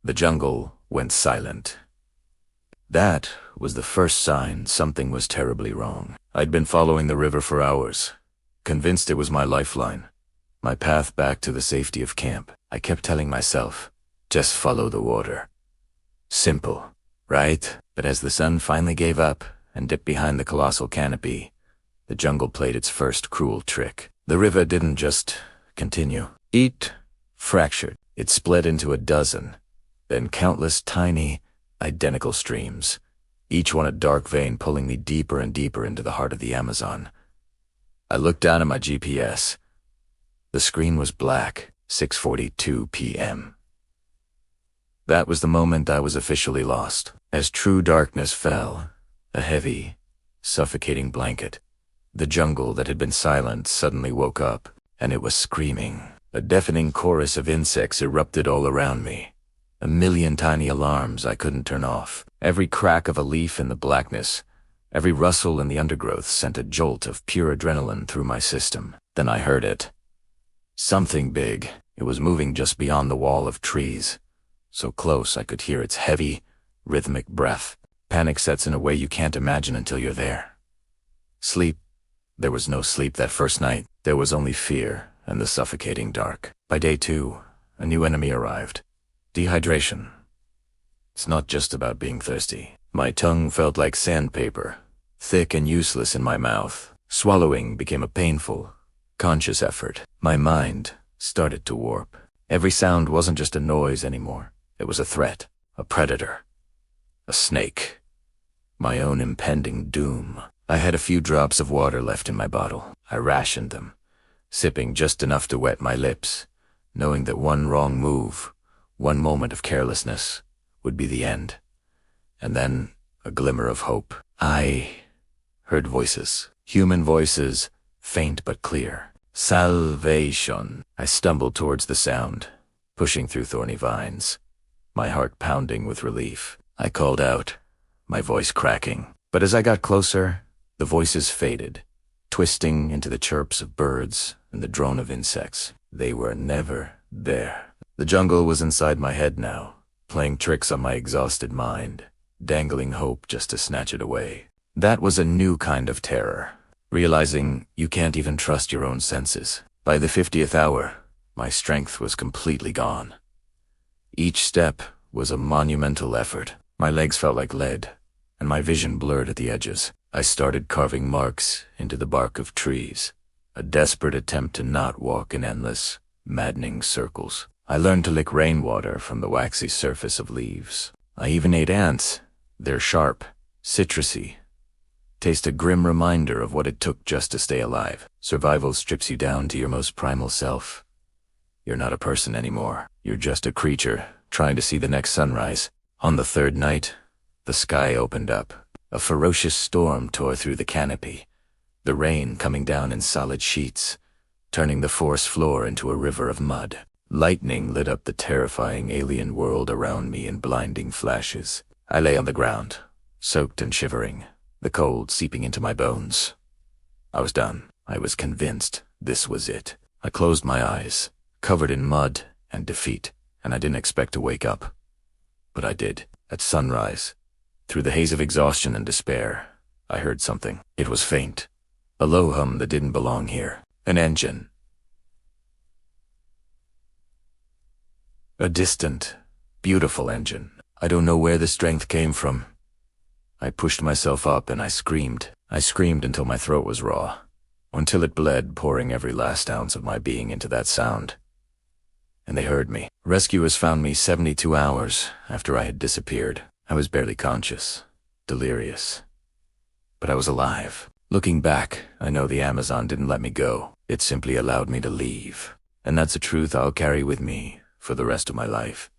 The jungle went silent. That was the first sign something was terribly wrong. I'd been following the river for hours, convinced it was my lifeline, my path back to the safety of camp. I kept telling myself, just follow the water. Simple, right? But as the sun finally gave up and dipped behind the colossal canopy, the jungle played its first cruel trick. The river didn't just continue. It fractured. It split into a dozen, then countless tiny, identical streams, each one a dark vein pulling me deeper and deeper into the heart of the Amazon. I looked down at my GPS. The screen was black, 6:42 p.m. That was the moment I was officially lost. As true darkness fell, a heavy, suffocating blanket, the jungle that had been silent suddenly woke up, and it was screaming. A deafening chorus of insects erupted all around me. A million tiny alarms I couldn't turn off. Every crack of a leaf in the blackness, every rustle in the undergrowth sent a jolt of pure adrenaline through my system. Then I heard it. Something big. It was moving just beyond the wall of trees. So close I could hear its heavy, rhythmic breath. Panic sets in a way you can't imagine until you're there. Sleep. There was no sleep that first night. There was only fear and the suffocating dark. By day 2, a new enemy arrived. Dehydration. It's not just about being thirsty. My tongue felt like sandpaper, thick and useless in my mouth. Swallowing became a painful, conscious effort. My mind started to warp. Every sound wasn't just a noise anymore. It was a threat, a predator, a snake. My own impending doom. I had a few drops of water left in my bottle. I rationed them, sipping just enough to wet my lips, knowing that one wrong move, one moment of carelessness, would be the end. And then a glimmer of hope. I heard voices, human voices, faint but clear. Salvation. I stumbled towards the sound, pushing through thorny vines, my heart pounding with relief. I called out, my voice cracking. But as I got closer, the voices faded, twisting into the chirps of birds and the drone of insects. They were never there. The jungle was inside my head now, playing tricks on my exhausted mind, dangling hope just to snatch it away. That was a new kind of terror, realizing you can't even trust your own senses. By the 50th hour, my strength was completely gone. Each step was a monumental effort. My legs felt like lead, and my vision blurred at the edges. I started carving marks into the bark of trees, a desperate attempt to not walk in endless, maddening circles. I learned to lick rainwater from the waxy surface of leaves. I even ate ants. They're sharp, citrusy, taste a grim reminder of what it took just to stay alive. Survival strips you down to your most primal self. You're not a person anymore. You're just a creature trying to see the next sunrise. On the third night, the sky opened up. A ferocious storm tore through the canopy, the rain coming down in solid sheets, turning the forest floor into a river of mud. Lightning lit up the terrifying alien world around me in blinding flashes. I lay on the ground, soaked and shivering, the cold seeping into my bones. I was done. I was convinced this was it. I closed my eyes, covered in mud and defeat, and I didn't expect to wake up. But I did. At sunrise, through the haze of exhaustion and despair, I heard something. It was faint, a low hum that didn't belong here. An engine. A distant, beautiful engine. I don't know where the strength came from. I pushed myself up and I screamed. I screamed until my throat was raw, until it bled, pouring every last ounce of my being into that sound. And they heard me. Rescuers found me 72 hours after I had disappeared. I was barely conscious, delirious. But I was alive. Looking back, I know the Amazon didn't let me go. It simply allowed me to leave. And that's a truth I'll carry with me for the rest of my life.